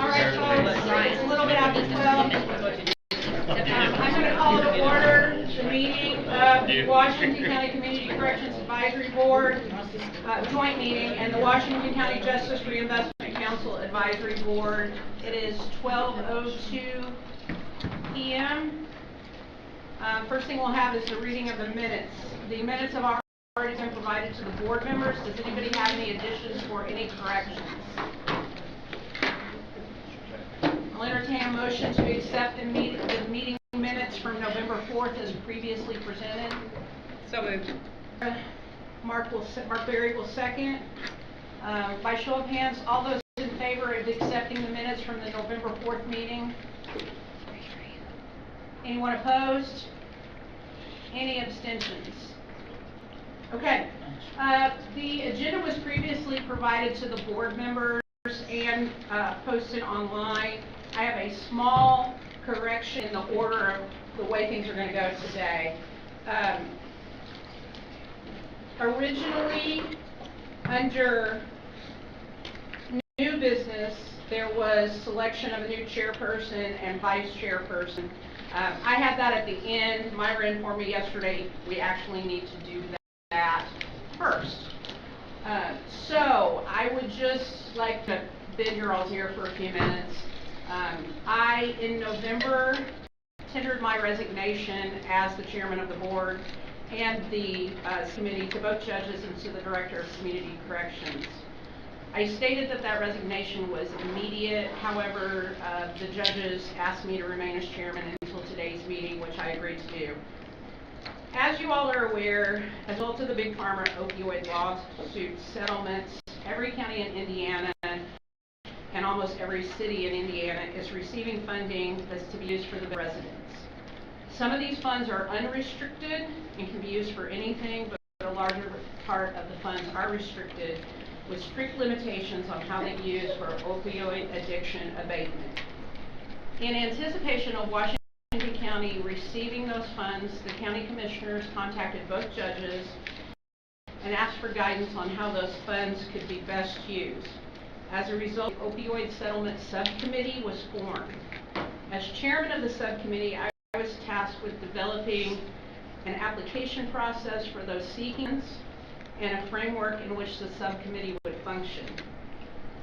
right, folks, it's a little bit after 12. I'm going to call to order the meeting of the Washington County Community Corrections Advisory Board, joint meeting, and the Washington County Justice Reinvestment Council Advisory Board. It is 12:02 p.m. First thing we'll have is the reading of the minutes. The minutes have already been provided to the board members. Does anybody have any additions or any corrections? I'll entertain a motion to accept the meeting minutes from November 4th as previously presented. So moved. Mark Berry will second. By show of hands, all those in favor of accepting the minutes from the November 4th meeting? Anyone opposed? Any abstentions? Okay. The agenda was previously provided to the board members and posted online. I have a small correction in the order of the way things are going to go today. Originally, under new business, there was selection of a new chairperson and vice chairperson. I had that at the end. Myra informed me yesterday we actually need to do that first. So I would just like to bid your all's ear for a few minutes. I, in November, tendered my resignation as the chairman of the board and the committee to both judges and to the director of community corrections. I stated that resignation was immediate. However, the judges asked me to remain as chairman until today's meeting, which I agreed to do. As you all are aware, as a result of the big pharma opioid lawsuit settlements, every county in Indiana and almost every city in Indiana is receiving funding that's to be used for the residents. Some of these funds are unrestricted and can be used for anything, but a larger part of the funds are restricted with strict limitations on how they be used for opioid addiction abatement. In anticipation of Washington County receiving those funds, the county commissioners contacted both judges and asked for guidance on how those funds could be best used. As a result, the opioid settlement subcommittee was formed. As chairman of the subcommittee, I was tasked with developing an application process for those seekings and a framework in which the subcommittee would function.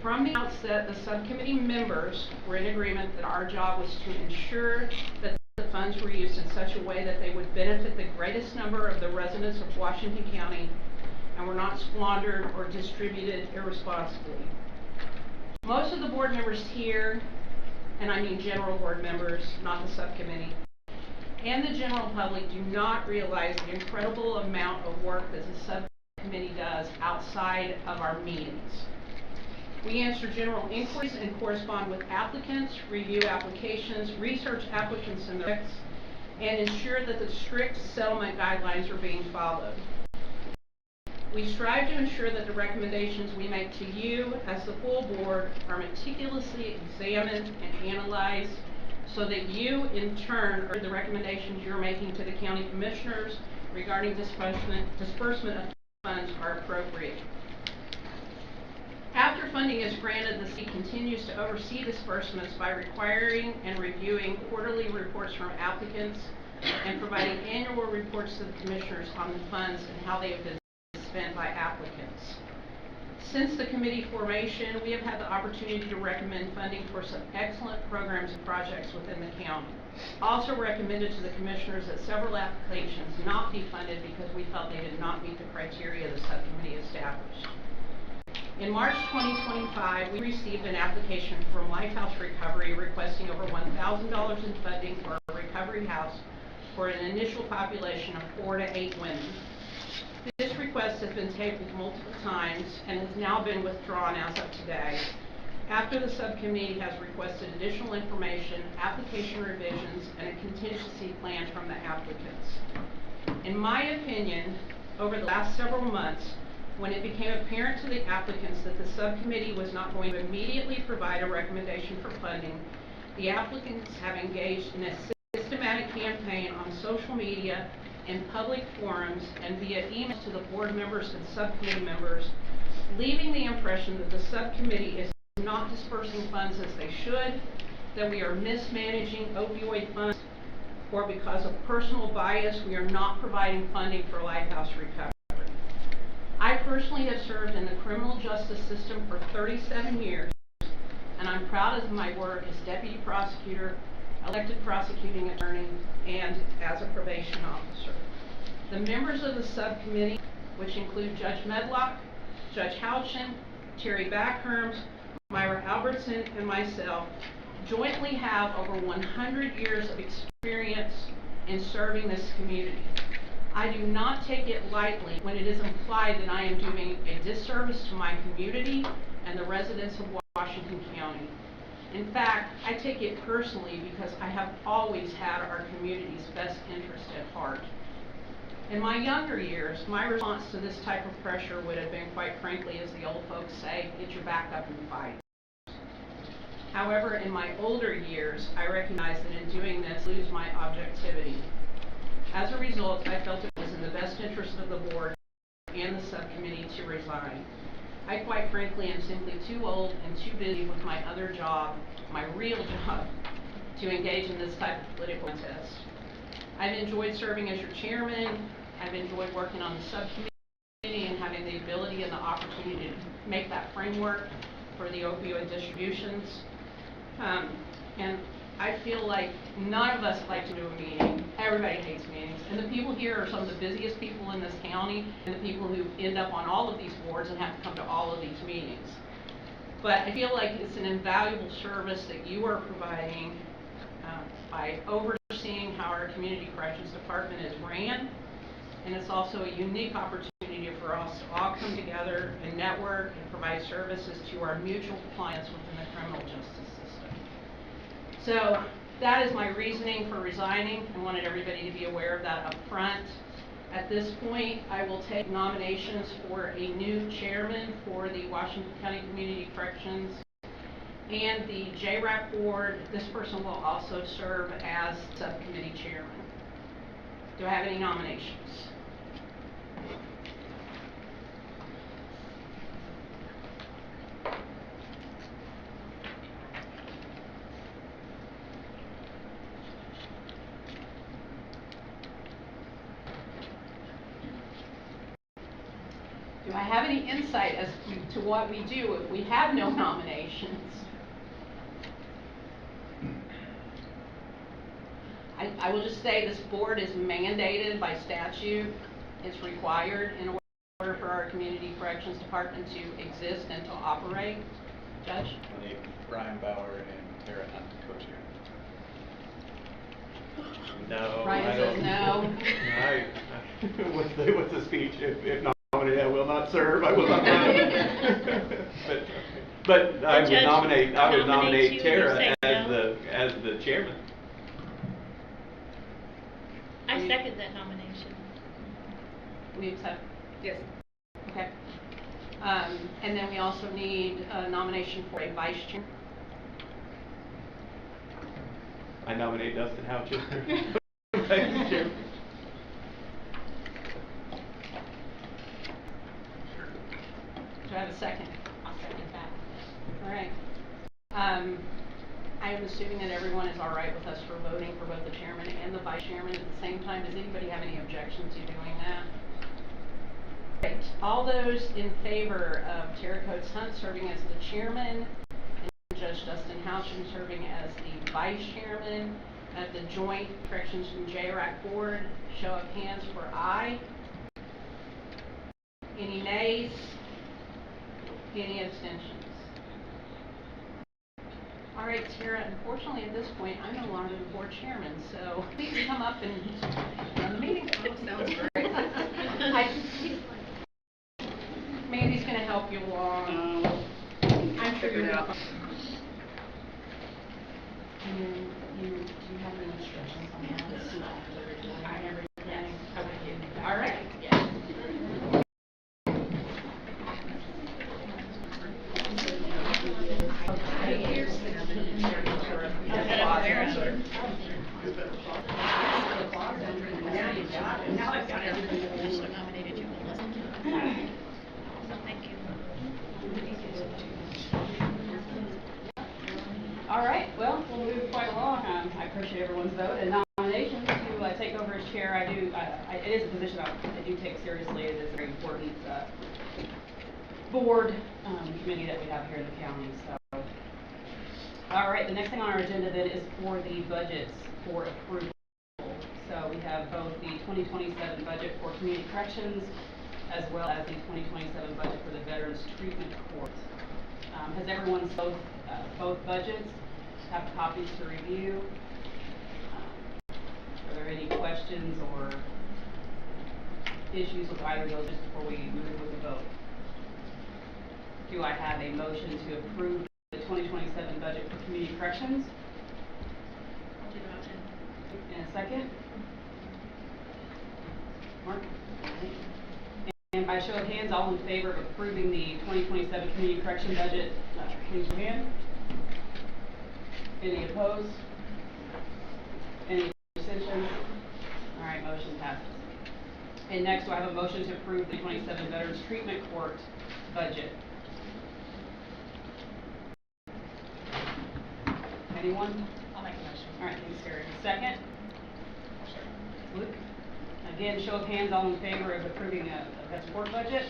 From the outset, the subcommittee members were in agreement that our job was to ensure that the funds were used in such a way that they would benefit the greatest number of the residents of Washington County and were not squandered or distributed irresponsibly. Most of the board members here, and I mean general board members, not the subcommittee, and the general public do not realize the incredible amount of work that the subcommittee does outside of our meetings. We answer general inquiries and correspond with applicants, review applications, research applicants and their risks, and ensure that the strict settlement guidelines are being followed. We strive to ensure that the recommendations we make to you as the full board are meticulously examined and analyzed so that you, in turn, are the recommendations you're making to the county commissioners regarding disbursement of funds are appropriate. After funding is granted, the city continues to oversee disbursements by requiring and reviewing quarterly reports from applicants and providing annual reports to the commissioners on the funds and how they have been spent by applicants. Since the committee formation, we have had the opportunity to recommend funding for some excellent programs and projects within the county. Also recommended to the commissioners that several applications not be funded because we felt they did not meet the criteria the subcommittee established. In March 2025, we received an application from Lifehouse Recovery requesting over $1,000 in funding for a recovery house for an initial population of 4 to 8 women. This request has been tabled multiple times and has now been withdrawn as of today, after the subcommittee has requested additional information, application revisions, and a contingency plan from the applicants. In my opinion, over the last several months, when it became apparent to the applicants that the subcommittee was not going to immediately provide a recommendation for funding, the applicants have engaged in a systematic campaign on social media in public forums and via emails to the board members and subcommittee members, leaving the impression that the subcommittee is not dispersing funds as they should, that we are mismanaging opioid funds, or because of personal bias, we are not providing funding for Lighthouse Recovery. I personally have served in the criminal justice system for 37 years, and I'm proud of my work as deputy prosecutor, elected prosecuting attorney, and as a probation officer. The members of the subcommittee, which include Judge Medlock, Judge Houchin, Terry Backherms, Myra Albertson, and myself, jointly have over 100 years of experience in serving this community. I do not take it lightly when it is implied that I am doing a disservice to my community and the residents of Washington County. In fact, I take it personally because I have always had our community's best interest at heart. In my younger years, my response to this type of pressure would have been, quite frankly, as the old folks say, get your back up and fight. However, in my older years, I recognized that in doing this, I lose my objectivity. As a result, I felt it was in the best interest of the board and the subcommittee to resign. I quite frankly am simply too old and too busy with my other job, my real job, to engage in this type of political contest. I've enjoyed serving as your chairman. I've enjoyed working on the subcommittee and having the ability and the opportunity to make that framework for the opioid distributions. And I feel like none of us like to do a meeting. Everybody hates meetings. And the people here are some of the busiest people in this county, and the people who end up on all of these boards and have to come to all of these meetings. But I feel like it's an invaluable service that you are providing by overseeing how our community corrections department is ran. And it's also a unique opportunity for us to all come together and network and provide services to our mutual clients within the criminal justice system. So that is my reasoning for resigning. I wanted everybody to be aware of that up front. At this point, I will take nominations for a new chairman for the Washington County Community Corrections and the JRAC board. This person will also serve as subcommittee chairman. Do I have any nominations? Do I have any insight as to what we do if we have no nominations? I will just say this board is mandated by statute. It's required in order for our community corrections department to exist and to operate. Judge? Brian Bauer and Tara Hunt, co-chair. No. Brian says no. What's the speech? If nominated, I will not serve. I will not run. but I would nominate Tara as the chairman. I second that nomination. We accept? Yes. Okay. And then we also need a nomination for a vice chair. I nominate Dustin Houchin. Vice chair. Do I have a second? I'll second that. All right. I am assuming that everyone is all right with us for voting for both the chairman and the vice chairman at the same time. Does anybody have any objection to doing that? Great. All those in favor of Tara Coates Hunt serving as the chairman and Judge Dustin Houchin serving as the vice chairman of the Joint Corrections and JRAC board, show of hands for aye. Any nays? Any abstentions? All right, Tara, unfortunately at this point, I'm no longer the board chairman, so please come up and run the meeting. Sounds great. Mandy's going to help you along. I'm sure you're welcome. Do you have any instructions on how this is? I have everything. Okay. All right. Yeah. Now I've got everything that was nominated you will listen to. So thank you. appreciate everyone's vote and nomination to take over as chair. It is a position I do take seriously. It is a very important board committee that we have here in the county. So, all right, the next thing on our agenda then is for the budgets for approval. So we have both the 2027 budget for community corrections as well as the 2027 budget for the Veterans Treatment Court. Has everyone both budgets have copies to review? Are there any questions or issues with either of those just before we move with the vote? Do I have a motion to approve the 2027 budget for community corrections? I'll do the motion. In a second. Mark? And by show of hands, all in favor of approving the 2027 community correction budget, please raise your hand. Any opposed? Any abstentions? All right, motion passes. And next, do I have a motion to approve the 2027 Veterans Treatment Court budget? Anyone? I'll make a motion. All right, thanks, Gary. Second? Second. Luke? Again, show of hands, all in favor of approving that support budget?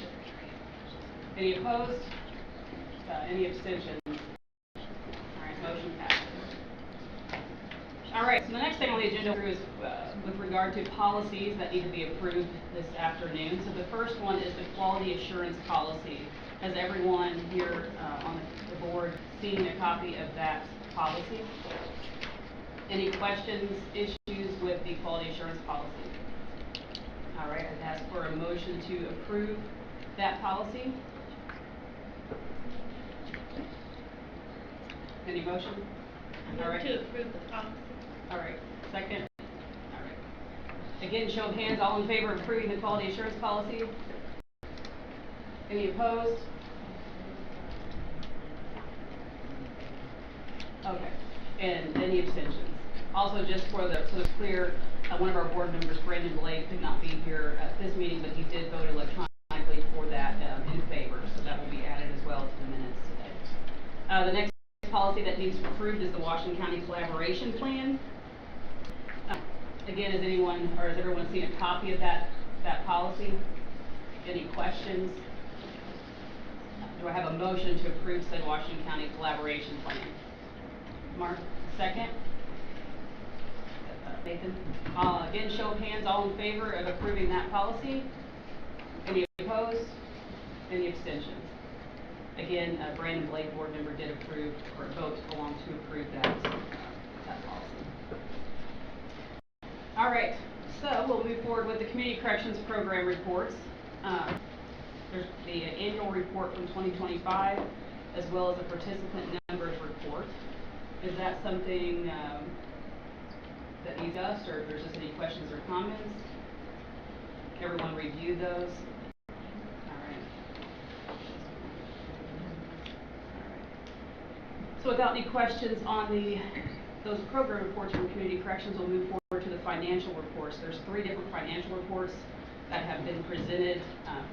Any opposed? Any abstentions? All right, motion passes. All right, so the next thing on the agenda is with regard to policies that need to be approved this afternoon. So the first one is the quality assurance policy. Has everyone here on the board seen a copy of that policy? Any questions, issues with the quality assurance policy? All right, I'd ask for a motion to approve that policy. Any motion? All right. To approve the policy. All right, second. All right. Again, show of hands, all in favor of approving the quality assurance policy? Any opposed? Okay, and any abstentions? Also, just so it's clear, one of our board members, Brandon Blake, could not be here at this meeting, but he did vote electronically for that in favor, so that will be added as well to the minutes today. The next policy that needs approved is the Washington County Collaboration Plan. Again, has everyone seen a copy of that policy? Any questions? Do I have a motion to approve said Washington County Collaboration Plan? Mark, second. Nathan. Again, show of hands, all in favor of approving that policy? Any opposed? Any abstentions? Again, Brandon Blake, board member, did approve or vote along to approve that policy. All right, so we'll move forward with the Community Corrections Program reports. There's the annual report from 2025, as well as a participant numbers report. Is that something that needs us, or if there's just any questions or comments? Everyone reviewed those? So without any questions on those program reports from Community Corrections, we'll move forward to the financial reports. There's 3 different financial reports that have been presented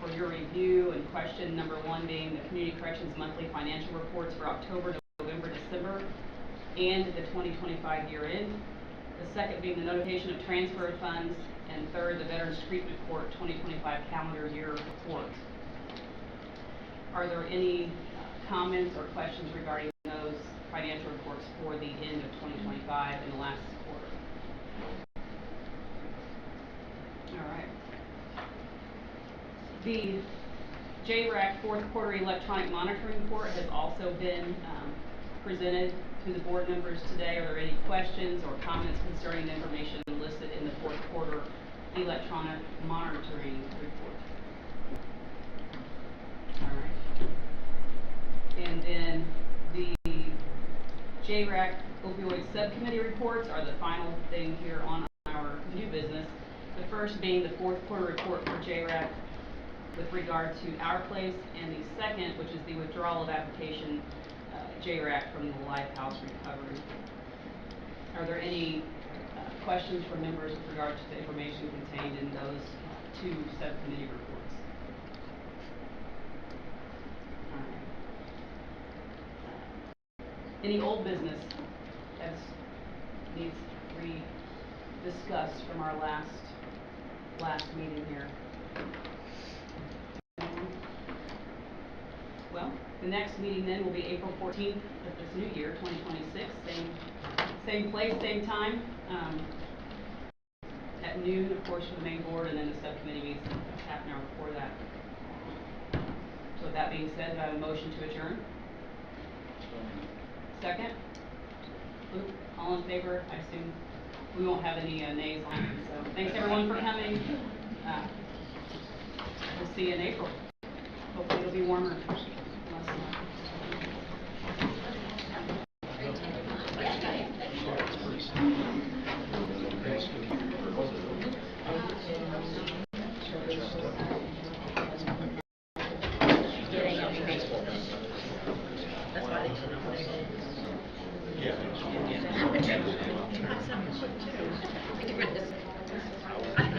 for your review and question. Number 1 being the Community Corrections monthly financial reports for October, November, December, and the 2025 year end. The second being the notification of transfer of funds, and third, the Veterans Treatment Court 2025 calendar year report. Are there any comments or questions regarding those financial reports for the end of 2025 and the last quarter? All right. The JRAC fourth quarter electronic monitoring report has also been presented to the board members today. Are there any questions or comments concerning the information listed in the fourth quarter electronic monitoring report? All right. And then the JRAC opioid subcommittee reports are the final thing here on our new business. The first being the fourth quarter report for JRAC with regard to our place, and the second, which is the withdrawal of application JRAC from the Lifehouse Recovery. Are there any questions from members with regard to the information contained in those 2 subcommittee reports? All right. Any old business that needs re-discussed from our last meeting here. Well, the next meeting then will be April 14th of this new year, 2026. Same place, same time. At noon, of course, for the main board, and then the subcommittee meets half an hour before that. So with that being said, do I have a motion to adjourn? Second? Luke, all in favor? I assume we won't have any nays on it. So thanks everyone for coming. We'll see you in April. Hopefully it'll be warmer. That's why they should know what it is. Yeah. Yeah.